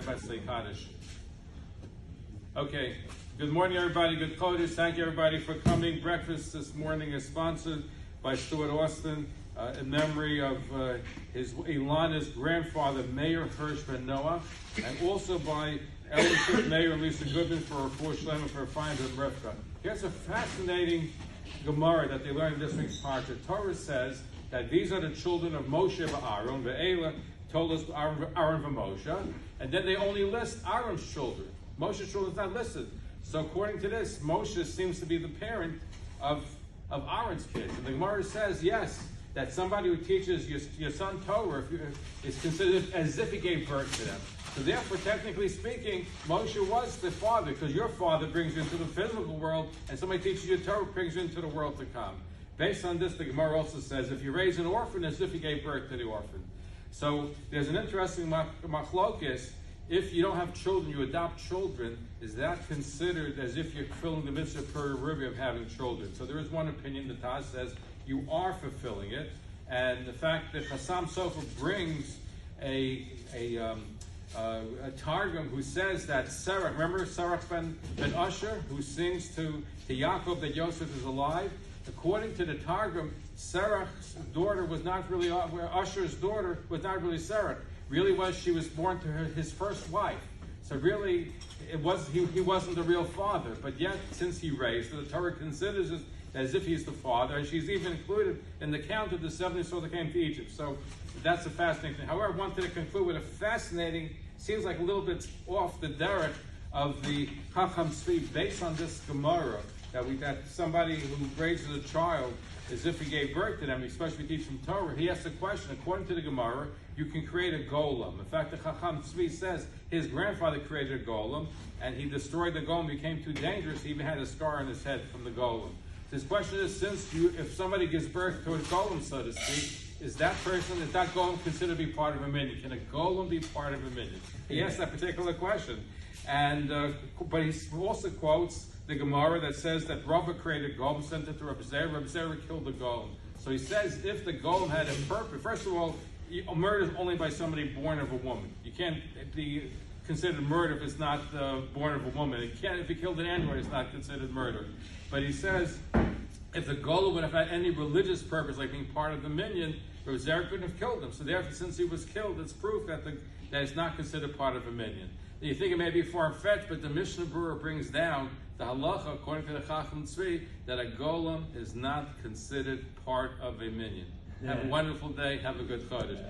Kaddish. Okay, good morning everybody, good Chodesh. Thank you everybody for coming. Breakfast this morning is sponsored by Stuart Austin in memory of Ilana's grandfather, Mayor Hirsch Ben Noah, and also by Ellen Mayor and Lisa Goodman for her four Shlema for her finds of Rivka. Here's a fascinating Gemara that they learned in this week's Parsha. Torah says that these are the children of Moshe Aaron. Ve'ela told us Aaron and Moshe, and then they only list Aaron's children. Moshe's children is not listed. So according to this, Moshe seems to be the parent of Aaron's kids. And the Gemara says, yes, that somebody who teaches your son Torah is considered as if he gave birth to them. So therefore, technically speaking, Moshe was the father, because your father brings you into the physical world, and somebody teaches you Torah brings you into the world to come. Based on this, the Gemara also says, if you raise an orphan, as if you gave birth to the orphan. So there's an interesting machlokes. If you don't have children, you adopt children, is that considered as if you're fulfilling the mitzvah per Rabbi of having children? So there is one opinion that Taz says you are fulfilling it, and the fact that Chassam Sofer brings a Targum who says that Sarah, remember Sarah ben Usher, who sings to Yaakov that Yosef is alive? According to the Targum, Sarah's daughter was not really, Usher's daughter was not really Sarah. Really she was born to his first wife. So really, he wasn't the real father. But yet, since he raised her, the Torah considers it as if he's the father, and she's even included in the count of the 70 souls that came to Egypt. So that's a fascinating thing. However, I wanted to conclude with a fascinating, seems like a little bit off the derech of the Chacham Tzvi, based on this Gemara, that somebody who raises a child as if he gave birth to them, especially teach them Torah. He asks a question. According to the Gemara, you can create a golem. In fact, the Chacham Tzvi says his grandfather created a golem, and he destroyed the golem. He became too dangerous. He even had a scar on his head from the golem. So his question is, if somebody gives birth to a golem, so to speak, is that golem considered to be part of a minyan? Can a golem be part of a minyan? He asked that particular question, and but he also quotes the Gemara that says that Rabbi created a golem, sent it to Rabbi Zera. Rabbi Zera killed the golem. So he says if the golem had a purpose, first of all, murder is only by somebody born of a woman. You can't be considered murder if it's not born of a woman. If he killed an android, it's not considered murder. But he says if the golem would have had any religious purpose, like being part of the minyan, Rabbi Zera couldn't have killed him. So therefore, since he was killed, it's proof that it's not considered part of a minyan. You think it may be far-fetched, but the Mishnah Berurah brings down the halacha, according to the Chacham Tzvi, that a golem is not considered part of a minyan. Have a wonderful day. Have a good Chodesh.